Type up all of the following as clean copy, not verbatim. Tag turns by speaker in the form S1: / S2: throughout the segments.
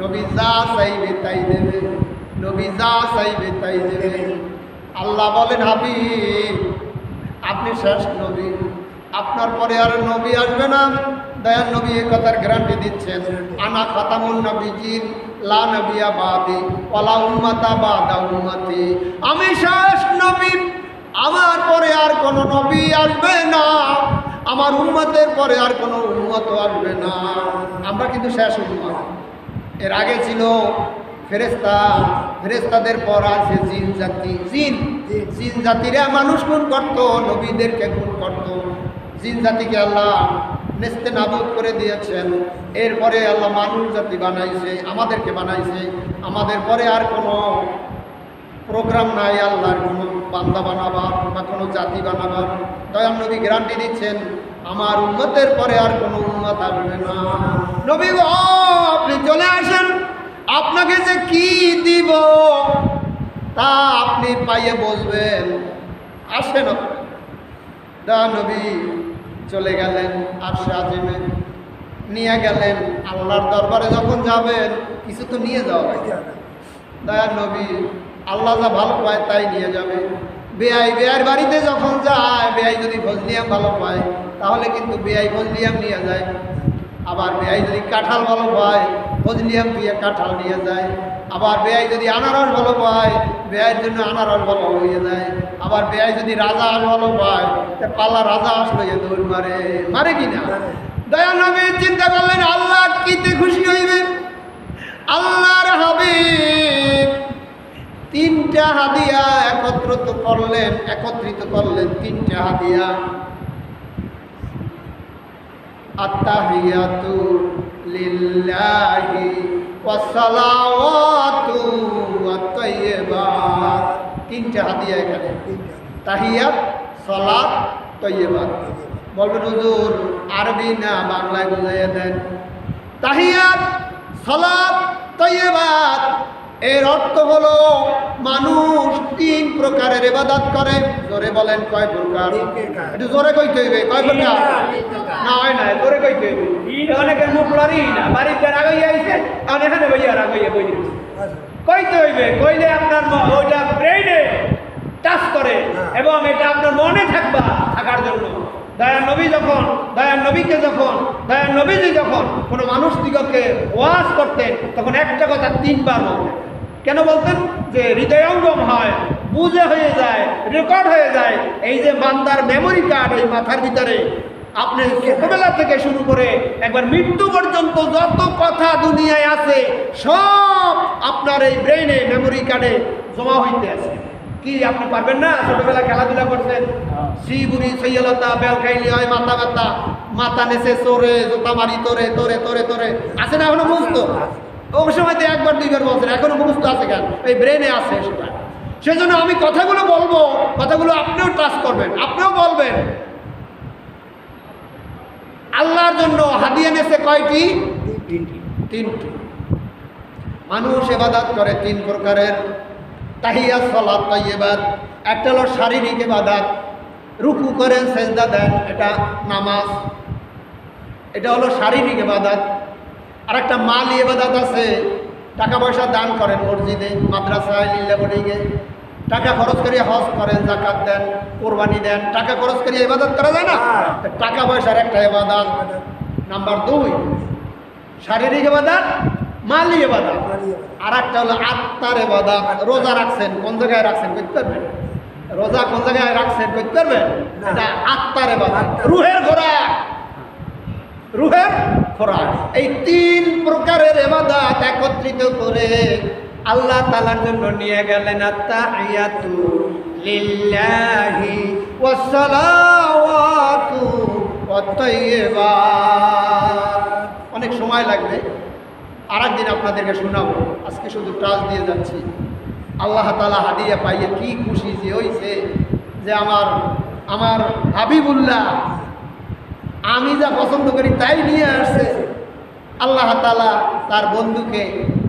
S1: নবী যা চাইবে তাই দেবে, নবী যা চাইবে তাই দেবে। আল্লাহ বলেন হাবিব আপনি শেষ নবী, আপনার পরে আর নবী আসবে না। দয়াল নবী এই কথার গ্যারান্টি দিচ্ছেন, আনা খাতামুন নবিয়্যিন লা নবিয়্যা বাদি ওয়ালা উম্মাতা বাদা উম্মতি। আমি শেষ নবী, আমার পরে আর কোনো নবী আসবে না, আমার উম্মতের পরে আর কোনো উম্মত আসবে না। আমরা কিন্তু শেষ উম্মত। এর আগে ছিল ফেরেশতা, ফেরেশতাদের পর আছে জিন জাতি। জিন জাতিরা মানুষ খুন করত, নবীদেরকে খুন করত। জিন জাতিকে আল্লাহ নেস্তে নাবুদ করে দিয়েছেন। এরপরে আল্লাহ মানুষ জাতি বানাইছে, আমাদেরকে বানাইছে। আমাদের পরে আর কোনো প্রোগ্রাম নাই আল্লাহর কোনো বান্দা বানাবার বা কোনো জাতি বানাবার। দয়াল নবী গ্যারান্টি দিচ্ছেন আমার উম্মতের পরে আর কোনো উম্মত আসবে না। নবী গো আপনি চলে আসেন, আপনাকে যে কি দিব তা আপনি পাইয়ে বলবেন, আসেন। দয়াল নবী চলে গেলেন আরশে আজিমে, নিয়ে গেলেন আল্লাহর দরবারে। যখন যাবেন কিছু তো নিয়ে যাওয়া লাগে। দয়াল নবী আল্লাহ যা ভালো পায় তাই নিয়ে যাবে। বেয়াইয়ের বাড়িতে যখন যায়, বেয়াই যদি ফজলিয়াম ভালো পায় তাহলে কিন্তু বেয়াই ফজলিয়াম নিয়ে যায়। আবার বেয়াই যদি কাঁঠাল ভালো পায়, ফজলিয়াম দিয়ে কাঁঠাল নিয়ে যায়। আবার বেয়াই যদি আনারস ভালো পায়, বেয়াইয়ের জন্য আনারস ভালো হয়ে যায়। আবার বেয়াই যদি রাজা ভালো পায়, পাল্লা রাজা আসলে দৌড় মারে, মারে কিনা? দয়াল নবী চিন্তা করলেন আল্লাহ কিতে খুশি হইবে। আল্লাহর হাবিব তিনটা হাদিয়া একত্রিত করলেন তিনটা হাদিয়া। আত্তাহিয়াতু লিল্লাহি ওয়াস সালাওয়াতু ওয়াত তাইয়্যিবাত। তিনটা হাদিয়া এখানে, তাহিয়াত, সালাত, তাইয়্যিবাত। বলবেন হুজুর আরবি না বাংলায় বুঝাইয়া দেন। তাহিয়াত, সালাত, তাইয়্যিবাত এর অর্থ হলো মানুষ তিন প্রকারের ইবাদত করে। জোরে বলেন কয় প্রকার? একটু জোরে কইতে হইবে, কয় প্রকার? না হয় না, জোরে কইতে হইবে। অনেকের মুখ লড়ি না, বাড়িতে রাগাইয়া আইছে, আর এখানে বইয়া রাগাইয়া বই দিচ্ছে। কইতে হইবে, কইলে আপনার ওইটা ব্রেইনে টাচ করে এবং এটা আপনার মনে থাকার জন্য। দয়াল নবীজি যখন কোনো মানুষ দিগকে ওয়াজ করতেন তখন একটা কথা তিনবার বলতেন। কেন বলতেন? যে হৃদয়ঙ্গম হয়, বুঝে হয়ে যায়, রেকর্ড হয়ে যায়। এই যে বান্দার মেমোরি কার্ড এই মাথার ভিতরে, আপনি ছোটবেলা থেকে শুরু করে একবার মৃত্যু পর্যন্ত যত কথা দুনিয়ায় আছে সব আপনার এই ব্রেইনে মেমোরি কার্ডে জমা হইতে আছে। কি আপনি পারবেন না? ছোটবেলা খেলাধুলা করছেন, শ্রীগুড়ি সৈয়লতা বেল খাইলি হয়, মাথা ব্যথা, মাথা নেচে চোরে, জোতা মারি তোরে তোরে তোরে তোরে, আছে না? এখনো মুখস্থ? ওই সময় তো একবার দুইবার বলছেন, এখনো মুখস্থ আছে কেন? এই ব্রেনে আছে সেটা। সেজন্য আমি কথাগুলো বলবো, কথাগুলো আপনিও টাচ করবেন, আপনিও বলবেন। আল্লাহর জন্য হাদিয়া নেছে কয়টি? তিনটি। মানুষ ইবাদত করে তিন প্রকারের, তাহিয়াত, সালাত, তাইয়্যিবাত। একটা হলো শারীরিক ইবাদত, রুকু করেন, সেজদা দেন, এটা নামাজ, এটা হলো শারীরিক ইবাদত। আর একটা মালি ইবাদত আছে, টাকা পয়সা দান করেন মসজিদে, মাদ্রাসায়, লিল্লা বোর্ডিংয়ে, টাকা খরচ করে হজ করেন, যাকাত দেন, কোরবানি দেন। টাকা খরচ করে ইবাদত করা যায় না? টাকা পয়সার একটা ইবাদত। নাম্বার 2 শারীরিক ইবাদত, মালি ইবাদত। আর একটা হলো আত্মার ইবাদত। রোজা রাখছেন, কোন জায়গায় রাখছেন করতে পারবেন? রোজা কোন জায়গায় রাখছেন করতে পারবেন? এটা আত্মার ইবাদত, রুহের খোরাক, রুহের খোরাক। এই তিন প্রকারের ইবাদত একত্রিত করে আল্লাহ তাআলার জন্য নিয়ে গেলেন আত্তাহিয়াতু লিল্লাহি ওয়াস সালাওয়াতু ওয়াত তাইয়্যিবাত। অনেক সময় লাগবে, আরেকদিন আপনাদেরকে শোনাবো। আজকে শুধু টাচ দিয়ে যাচ্ছি। আল্লাহ তাআলা হাদিয়া পাইয়ে কি খুশি যে হইছে, যে আমার হাবিবুল্লাহ আমি যা পছন্দ করি তাই নিয়ে আসছে। আল্লাহ তাআলা তার বন্ধুকে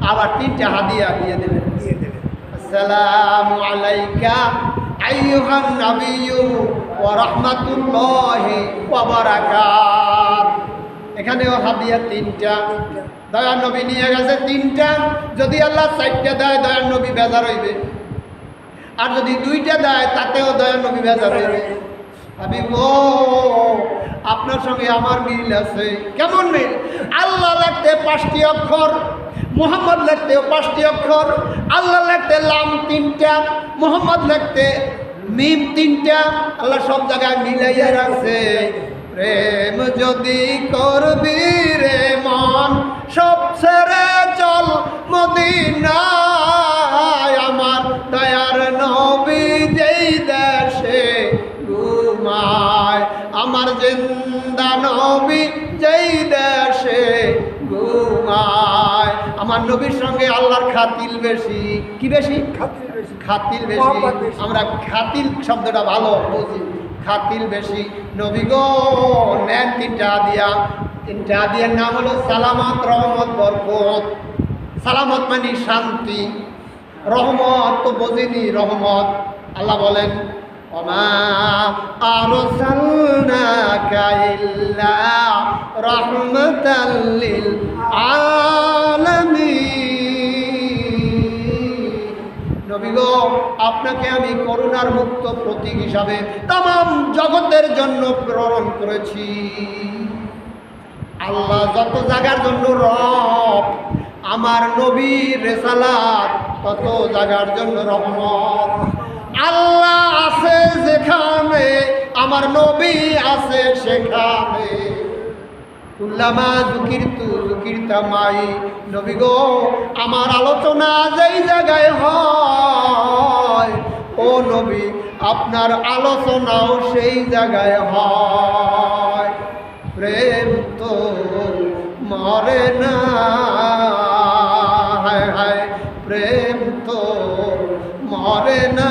S1: আবার তিনটা হাদিয়া দিয়ে দেবেন। আসসালামু আলাইকা আইয়ুহান নাবিয়্যু ওয়া রাহমাতুল্লাহি ওয়া বারাকাতুহু। এখানেও হাদিয়া তিনটা। দয়ার নবী নিয়ে গেছে 3টা, যদি আল্লাহ 4টা দেয় দয়ার নবী বেজার হইবে, আর যদি 2টা দেয় তাতেও দয়ার নবী বেজার হইবে। হাবিব গো, আপনার সঙ্গে আমার মিল আছে। কেমন মিল? আল্লাহ লিখতে 5টি অক্ষর, মুহাম্মদ লিখতেও 5টি অক্ষর, আল্লাহ লিখতে লাম 3টা, মুহাম্মদ লিখতে মিম 3টা, আল্লাহ সব জায়গায় মিলাইয়া রাখছে। প্রেম যদি করবি রে মন, সব ছেড়ে চল মদিনায়, আমার দয়ার নবী যেই দেশে ঘুমায়, আমার জিন্দা নবী যেই দেশে ঘুমায়। আমার নবীর সঙ্গে আল্লাহর খাতিল বেশি। কি বেশি? খাতিল বেশি। আমরা খাতিল শব্দটা ভালো বুঝি, খাতিল বেশি। নবী গো নেন 3টা দিয়া, 3টা দিয়ার নাম হলো সালামত, রহমত, বরকত। সালামত মানে শান্তি, রহমত তো বোঝেনি রহমত। আল্লাহ বলেন ওমা আরসালনাকা ইল্লা রাহমাতাল লিল আলামিন। নবী গো, আপনাকে আমি করুণার মুক্ত প্রতীক হিসাবে তাম জগতের জন্য প্রেরণ করেছি। আল্লাহ যত জায়গার জন্য রব, আমার নবীর রেসালাত তত জায়গার জন্য রহমত। আল্লাহ আছে যেখানে, আমার নবী আছে সেখানে। কুল্লামা যুকিরতু যুকিরতা মাই। নবী গো, আমার আলোচনা যেই জায়গায় হয়, ও নবী আপনার আলোচনাও সেই জায়গায় হয়। প্রেম তো মরে না, হায় হায়, প্রেম তো মরে না।